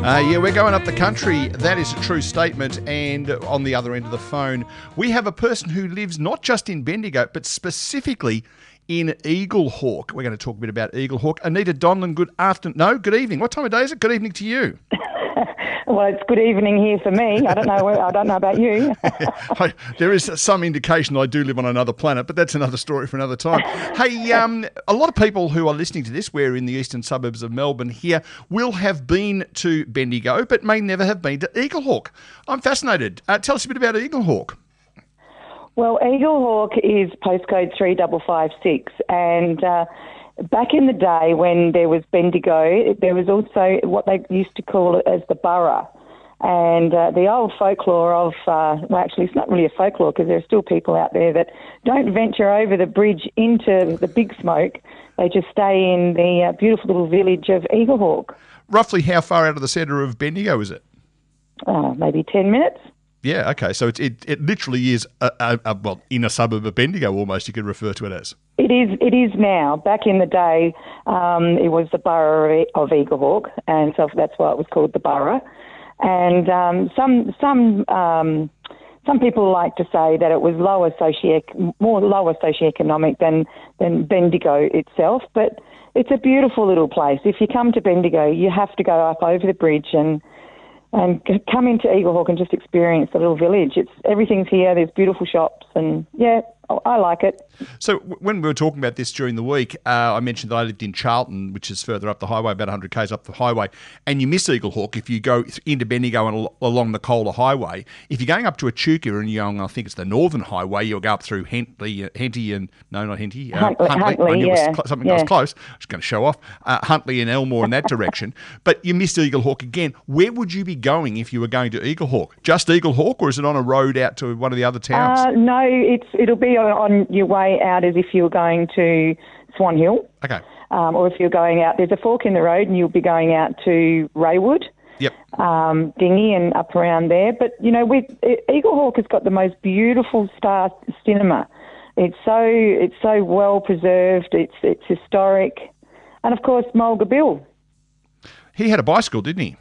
Yeah, we're going up the country. That is a true statement. And on the other end of the phone, we have a person who lives not just in Bendigo, but specifically in Eaglehawk. We're going to talk a bit about Eaglehawk. Anita Donlon, good afternoon. No, good evening. What time of day is it? Good evening to you. Well, it's good evening here for me. I don't know about you. There is some indication I do live on another planet, but that's another story for another time. Hey, a lot of people who are listening to this, we're in the eastern suburbs of Melbourne here, will have been to Bendigo, but may never have been to Eaglehawk. I'm fascinated. Tell us a bit about Eaglehawk. Well, Eaglehawk is postcode 3556, and back in the day when there was Bendigo, there was also what they used to call it as the borough. And the old folklore of, well, actually, it's not really a folklore because there are still people out there that don't venture over the bridge into the big smoke. They just stay in the beautiful little village of Eaglehawk. Roughly how far out of the centre of Bendigo is it? Maybe 10 minutes. Yeah, okay. So it literally is, well, in a suburb of Bendigo almost, you could refer to it as. It is now. Back in the day, it was the borough of Eaglehawk, and so that's why it was called the borough. And some people like to say that it was more lower socioeconomic than Bendigo itself, but it's a beautiful little place. If you come to Bendigo, you have to go up over the bridge and come into Eaglehawk and just experience the little village. Everything's here. There's beautiful shops, and yeah, I like it. So when we were talking about this during the week, I mentioned that I lived in Charlton, which is further up the highway, about 100 k's up the highway, and you miss Eaglehawk if you go into Bendigo and along the Kohler Highway. If you're going up to Echuca and you're going, I think it's the Northern Highway, you'll go up through Huntley, Huntley. I knew it was something that was close. I was going to show off. Huntley and Elmore in that direction. But you missed Eaglehawk again. Where would you be going if you were going to Eaglehawk? Just Eaglehawk, or is it on a road out to one of the other towns? No, it'll be on your way out as if you were going to Swan Hill. Okay. Or if you're going out, there's a fork in the road and you'll be going out to Raywood. Yep. Dingy and up around there. But, Eaglehawk has got the most beautiful star cinema. It's so well preserved. It's historic. And, of course, Mulga Bill. He had a bicycle, didn't he?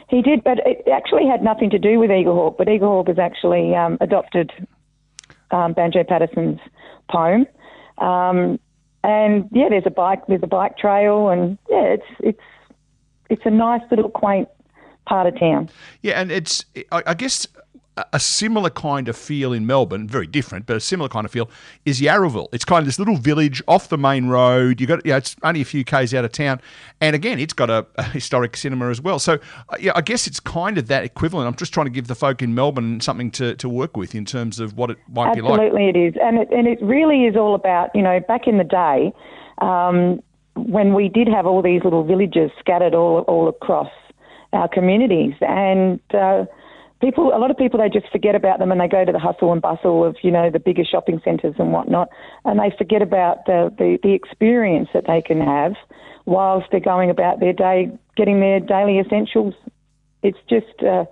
He did, but it actually had nothing to do with Eaglehawk. But Eaglehawk has actually adopted Banjo Patterson's poem. And yeah, there's a bike trail, and yeah, it's a nice little quaint part of town. Yeah, and it's, I guess, a similar kind of feel in Melbourne, very different, but a similar kind of feel is Yarraville. It's kind of this little village off the main road. It's only a few k's out of town, and again, it's got a historic cinema as well. So, I guess it's kind of that equivalent. I'm just trying to give the folk in Melbourne something to work with in terms of what it might be like. Absolutely, it is, and it really is all about back in the day when we did have all these little villages scattered all across our communities, and a lot of people, they just forget about them and they go to the hustle and bustle of, the bigger shopping centres and whatnot, and they forget about the experience that they can have whilst they're going about their day, getting their daily essentials. It's just a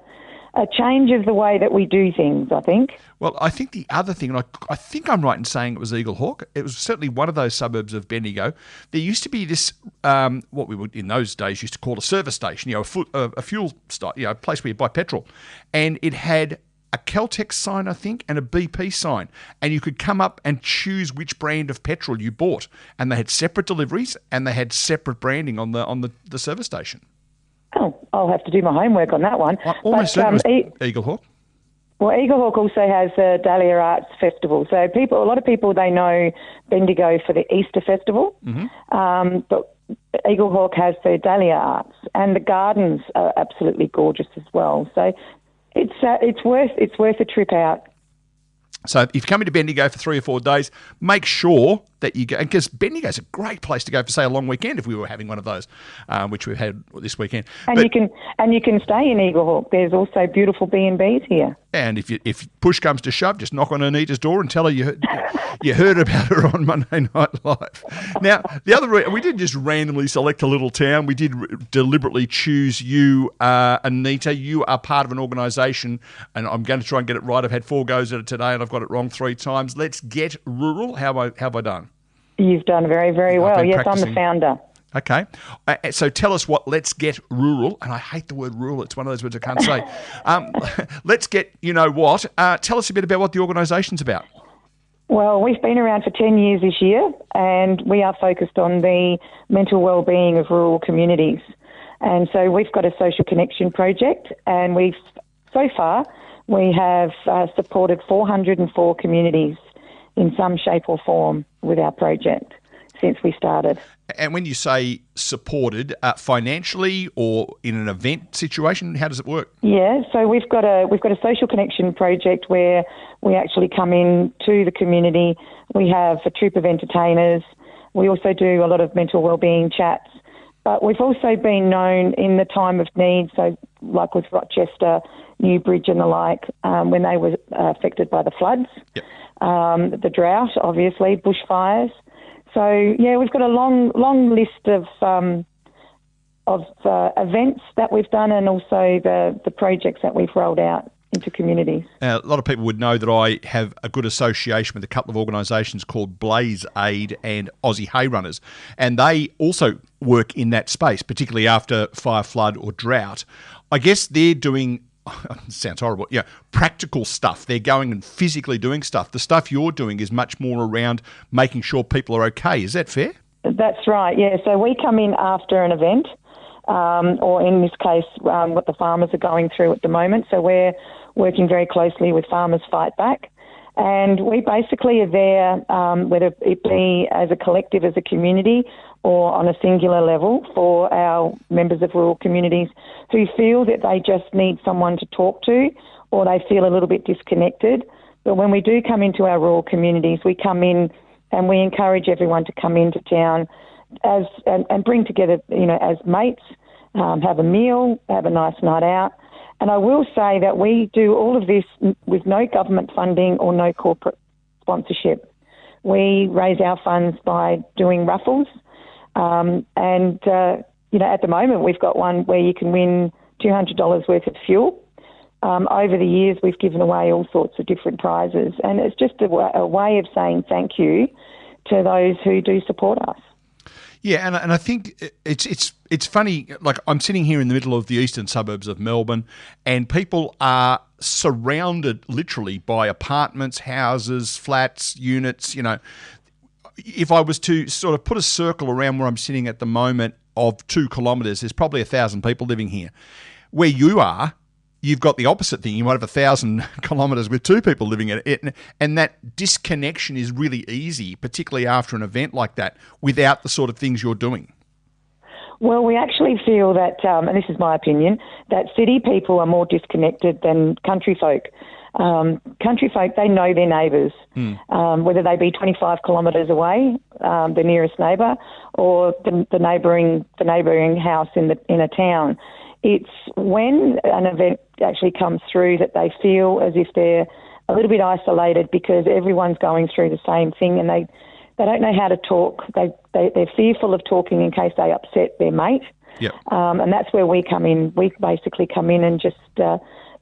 change of the way that we do things, I think. Well, I think the other thing, and I think I'm right in saying it was Eaglehawk, it was certainly one of those suburbs of Bendigo. There used to be this, what we would in those days used to call a service station, a fuel a place where you buy petrol. And it had a Caltex sign, I think, and a BP sign. And you could come up and choose which brand of petrol you bought. And they had separate deliveries and they had separate branding on the service station. Oh, I'll have to do my homework on that one. Almost certainly Eaglehawk. Well, Eaglehawk also has the Dahlia Arts Festival. So a lot of people, they know Bendigo for the Easter Festival, but Eaglehawk has the Dahlia Arts, and the gardens are absolutely gorgeous as well. So it's worth a trip out. So if you're coming to Bendigo for 3 or 4 days, make sure that you go, because Bendigo's a great place to go for, say, a long weekend if we were having one of those, which we've had this weekend. And you can stay in Eaglehawk. There's also beautiful B&Bs here. And if push comes to shove, just knock on Anita's door and tell her you heard about her on Monday Night Live. Now, we didn't just randomly select a little town. We did deliberately choose you, Anita. You are part of an organisation, and I'm going to try and get it right. I've had 4 goes at it today, and I've got it wrong 3 times. Let's Get Rural. How have I done? You've done very, very well. Yes, practicing. I'm the founder. Okay. So tell us what Let's Get Rural, and I hate the word rural. It's one of those words I can't say. Let's Get, you know what? Tell us a bit about what the organisation's about. Well, we've been around for 10 years this year, and we are focused on the mental well-being of rural communities. And so we've got a social connection project, and so far we have supported 404 communities in some shape or form with our project since we started. And when you say supported, financially or in an event situation, how does it work? Yeah, so we've got a social connection project where we actually come in to the community. We have a troupe of entertainers. We also do a lot of mental wellbeing chats. But we've also been known in the time of need, so like with Rochester, Newbridge and the like, when they were affected by the floods, yep. The drought, obviously, bushfires. So, yeah, we've got a long list of events that we've done, and also the projects that we've rolled out into communities. A lot of people would know that I have a good association with a couple of organisations called Blaze Aid and Aussie Hay Runners, and they also work in that space, particularly after fire, flood or drought. I guess they're doing... sounds horrible. Yeah, practical stuff. They're going and physically doing stuff. The stuff you're doing is much more around making sure people are okay. Is that fair? That's right, yeah. So we come in after an event, or in this case, what the farmers are going through at the moment. So we're working very closely with Farmers Fight Back. And we basically are there, whether it be as a collective, as a community, or on a singular level for our members of rural communities who feel that they just need someone to talk to, or they feel a little bit disconnected. But when we do come into our rural communities, we come in and we encourage everyone to come into town and bring together, as mates, have a meal, have a nice night out. And I will say that we do all of this with no government funding or no corporate sponsorship. We raise our funds by doing raffles. At the moment, we've got one where you can win $200 worth of fuel. Over the years, we've given away all sorts of different prizes. And it's just a way of saying thank you to those who do support us. Yeah, and I think it's funny, like I'm sitting here in the middle of the eastern suburbs of Melbourne, and people are surrounded literally by apartments, houses, flats, units. If I was to sort of put a circle around where I'm sitting at the moment of 2 kilometres, there's probably 1,000 people living here. Where you are, you've got the opposite thing. You might have 1,000 kilometres with 2 people living in it. And that disconnection is really easy, particularly after an event like that, without the sort of things you're doing. Well, we actually feel that, and this is my opinion, that city people are more disconnected than country folk. Country folk, they know their neighbours, whether they be 25 kilometres away, the nearest neighbour, or the neighbouring house in a town. It's when an event actually comes through that they feel as if they're a little bit isolated because everyone's going through the same thing, and they don't know how to talk. They're fearful of talking in case they upset their mate. Yep. And that's where we come in. We basically come in and just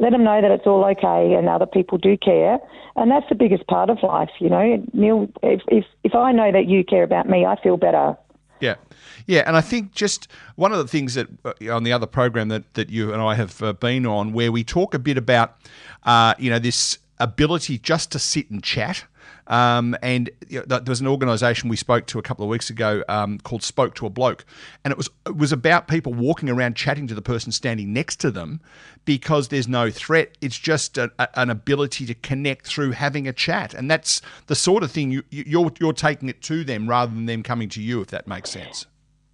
let them know that it's all okay and other people do care. And that's the biggest part of life, Neil, if I know that you care about me, I feel better. Yeah. Yeah, and I think just one of the things that on the other program that you and I have been on, where we talk a bit about, this ability just to sit and chat. And there was an organisation we spoke to a couple of weeks ago called Spoke to a Bloke, and it was about people walking around chatting to the person standing next to them because there's no threat. It's just an ability to connect through having a chat, and that's the sort of thing you're taking it to them rather than them coming to you, if that makes sense.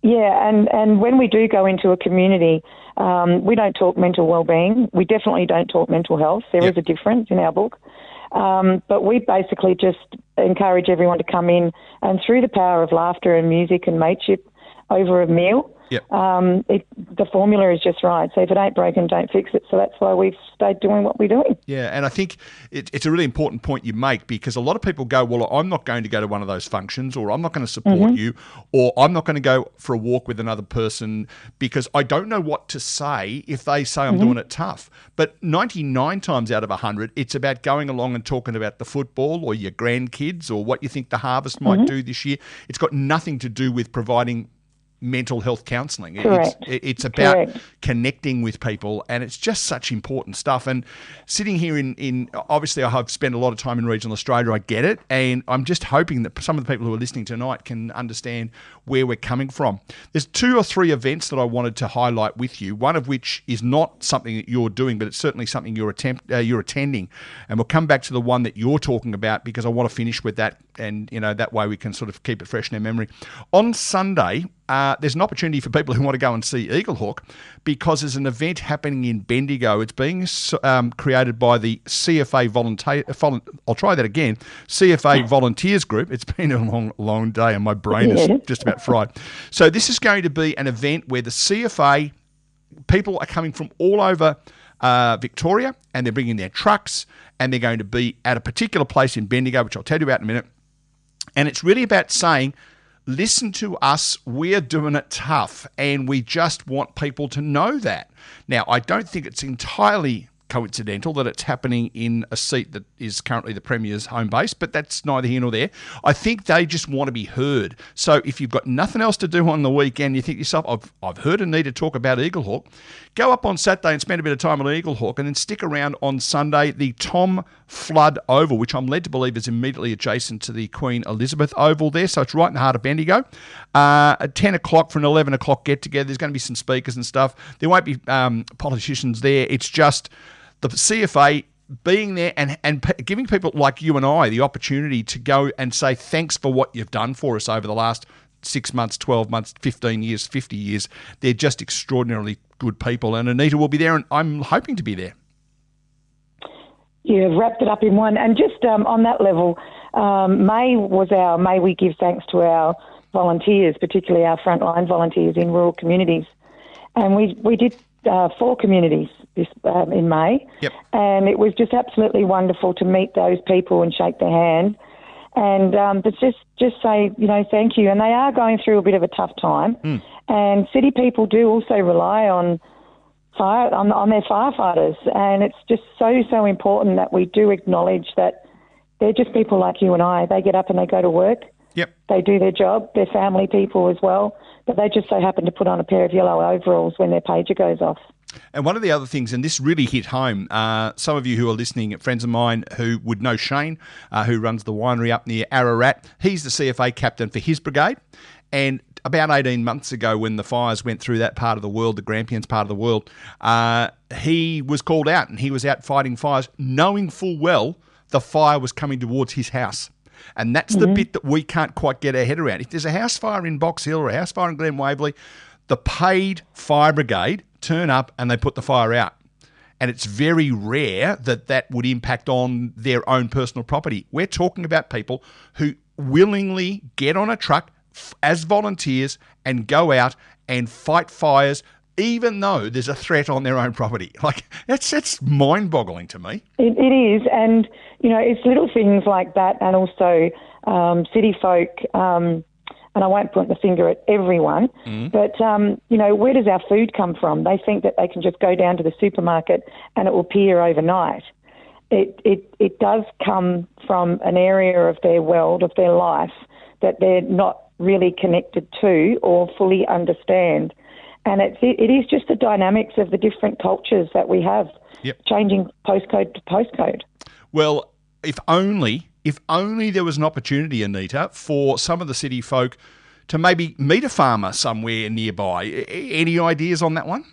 Yeah, and when we do go into a community, we don't talk mental wellbeing. We definitely don't talk mental health. There is a difference in our book. But we basically just encourage everyone to come in, and through the power of laughter and music and mateship over a meal, the formula is just right. So if it ain't broken, don't fix it. So that's why we've stayed doing what we're doing. Yeah, and I think it's a really important point you make, because a lot of people go, well, I'm not going to go to one of those functions, or I'm not going to support you, or I'm not going to go for a walk with another person because I don't know what to say if they say I'm doing it tough. But 99 times out of 100, it's about going along and talking about the football or your grandkids or what you think the harvest might do this year. It's got nothing to do with providing mental health counselling. Correct. It's about Correct. connecting with people, and it's just such important stuff. And sitting here in obviously I have spent a lot of time in regional Australia, I get it, and I'm just hoping that some of the people who are listening tonight can understand where we're coming from. There's 2 or 3 events that I wanted to highlight with you, one of which is not something that you're doing, but it's certainly something you're attending. And we'll come back to the one that you're talking about because I want to finish with that, and that way we can sort of keep it fresh in our memory. On Sunday, there's an opportunity for people who want to go and see Eaglehawk because there's an event happening in Bendigo. It's being created by the CFA CFA Volunteers Group. It's been a long day and my brain is just about fried. So this is going to be an event where the CFA people are coming from all over Victoria, and they're bringing their trucks, and they're going to be at a particular place in Bendigo, which I'll tell you about in a minute. And it's really about saying, listen to us, we're doing it tough, and we just want people to know that. Now, I don't think it's entirely coincidental that it's happening in a seat that is currently the Premier's home base, but that's neither here nor there. I think they just want to be heard. So if you've got nothing else to do on the weekend, you think to yourself, I've heard Anita talk about Eaglehawk, go up on Saturday and spend a bit of time on Eaglehawk, and then stick around on Sunday, the Tom Flood Oval, which I'm led to believe is immediately adjacent to the Queen Elizabeth Oval there, so it's right in the heart of Bendigo. At 10 o'clock for an 11 o'clock get-together, there's going to be some speakers and stuff. There won't be politicians there. It's just the CFA being there and giving people like you and I the opportunity to go and say thanks for what you've done for us over the last 6 months, 12 months, 15 years, 50 years. They're just extraordinarily good people, and Anita will be there, and I'm hoping to be there. You've wrapped it up in one. And just on that level, May we give thanks to our volunteers, particularly our frontline volunteers in rural communities. And we did 4 communities in May. Yep. And it was just absolutely wonderful to meet those people and shake their hand. And but just say, thank you. And they are going through a bit of a tough time. And city people do also rely on their firefighters. And it's just so important that we do acknowledge that they're just people like you and I. They get up and they go to work. Yep. They do their job. They're family people as well. But they just so happen to put on a pair of yellow overalls when their pager goes off. And one of the other things, and this really hit home, some of you who are listening, friends of mine who would know Shane, who runs the winery up near Ararat, he's the CFA captain for his brigade. And about 18 months ago when the fires went through that part of the world, the Grampians part of the world, he was called out and he was out fighting fires, knowing full well the fire was coming towards his house. And that's the bit that we can't quite get our head around. If there's a house fire in Box Hill or a house fire in Glen Waverley, the paid fire brigade turn up and they put the fire out. And it's very rare that would impact on their own personal property. We're talking about people who willingly get on a truck as volunteers and go out and fight fires, even though there's a threat on their own property. Like, that's mind-boggling to me. It is, and, it's little things like that, and also city folk, and I won't point the finger at everyone, but, where does our food come from? They think that they can just go down to the supermarket and it will appear overnight. It does come from an area of their world, of their life, that they're not really connected to or fully understand. And it is just the dynamics of the different cultures that we have, changing postcode to postcode. Well, if only there was an opportunity, Anita, for some of the city folk to maybe meet a farmer somewhere nearby. Any ideas on that one?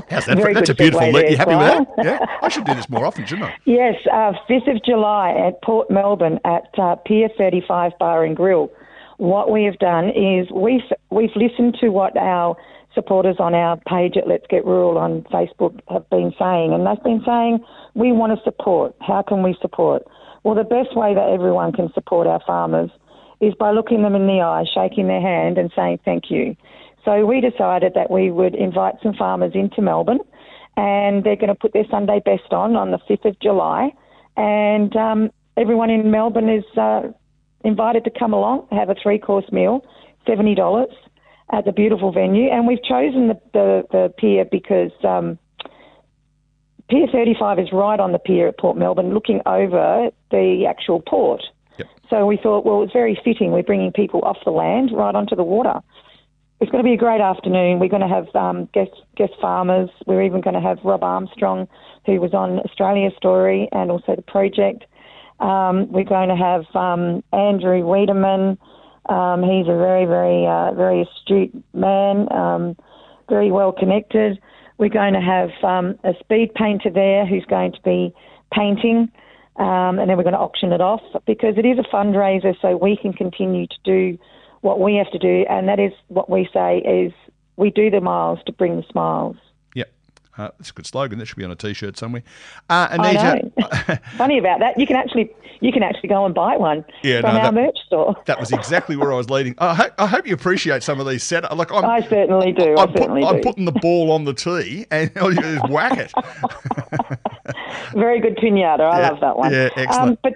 How's that? That's a beautiful lead. You happy with that? Yeah, I should do this more often, shouldn't I? Yes, 5th of July at Port Melbourne at Pier 35 Bar and Grill. What we have done is we've listened to what our supporters on our page at Let's Get Rural on Facebook have been saying, and they've been saying, we want to support. How can we support? Well, the best way that everyone can support our farmers is by looking them in the eye, shaking their hand and saying thank you. So we decided that we would invite some farmers into Melbourne, and they're going to put their Sunday best on the 5th of July, and everyone in Melbourne is invited to come along, have a 3-course meal, $70 at the beautiful venue. And we've chosen the pier because Pier 35 is right on the pier at Port Melbourne, looking over the actual port. Yep. So we thought, well, it's very fitting. We're bringing people off the land right onto the water. it's going to be a great afternoon. We're going to have guest farmers. We're even going to have Rob Armstrong, who was on Australia Story and also The Project. We're going to have Andrew Wiedemann. He's a very, very, very astute man, very well connected. We're going to have a speed painter there who's going to be painting, and then we're going to auction it off because it is a fundraiser, so we can continue to do what we have to do, and that is what we say is we do the miles to bring the smiles. Yep. That's a good slogan. That should be on a T-shirt somewhere. Anita, I know. Funny about that. You can actually go and buy one from our merch store. That was exactly where I was leading. I hope you appreciate some of these setups. Like I certainly do. I'm putting the ball on the tee and I'll just whack it. Very good pinata. I love that one. Yeah, excellent. But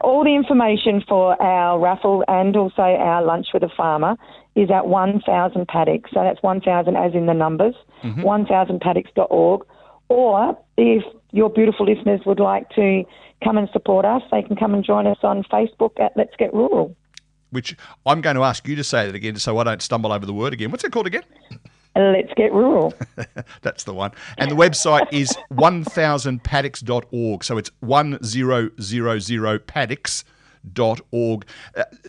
all the information for our raffle and also our lunch with a farmer is at 1,000 paddocks. So that's 1,000 as in the numbers, 1000paddocks.org. Or if your beautiful listeners would like to come and support us, they can come and join us on Facebook at Let's Get Rural. Which I'm going to ask you to say that again so I don't stumble over the word again. What's it called again? Let's Get Rural. That's the one. And the website is 1000paddocks.org. So it's 1000paddocks.org.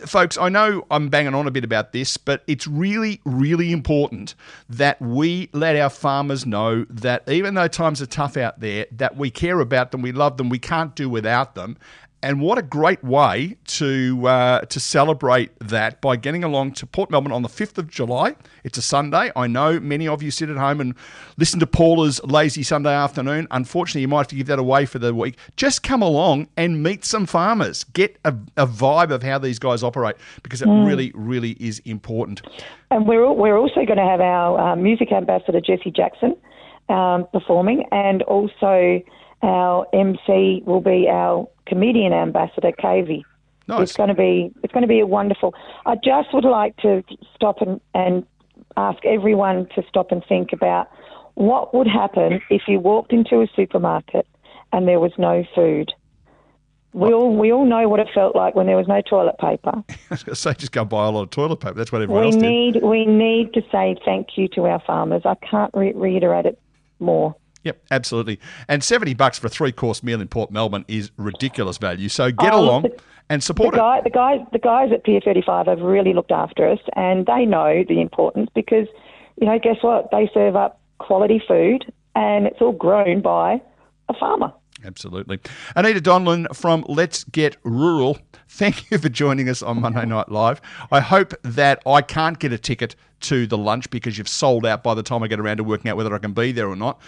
Folks, I know I'm banging on a bit about this, but it's really, really important that we let our farmers know that even though times are tough out there, that we care about them, we love them, we can't do without them. And what a great way to celebrate that by getting along to Port Melbourne on the 5th of July. It's a Sunday. I know many of you sit at home and listen to Paula's Lazy Sunday Afternoon. Unfortunately, you might have to give that away for the week. Just come along and meet some farmers. Get a vibe of how these guys operate because it really, really is important. And we're also going to have our music ambassador, Jessie Jackson, performing, and also our MC will be our comedian ambassador, Cavey. Nice. It's going to be a wonderful. I just would like to stop and ask everyone to stop and think about what would happen if you walked into a supermarket and there was no food. We all know what it felt like when there was no toilet paper. I was going to say, just go buy a lot of toilet paper. That's what everyone else did. We need to say thank you to our farmers. I can't reiterate it more. Yep, absolutely. And $70 for a 3-course meal in Port Melbourne is ridiculous value. So get along and support it. The guys at Pier 35 have really looked after us, and they know the importance because, guess what? They serve up quality food, and it's all grown by a farmer. Absolutely. Anita Donlon from Let's Get Rural, thank you for joining us on Monday Night Live. I hope that I can't get a ticket to the lunch because you've sold out by the time I get around to working out whether I can be there or not.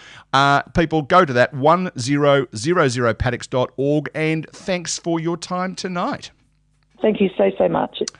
People, go to that 1000paddocks.org, and thanks for your time tonight. Thank you so much.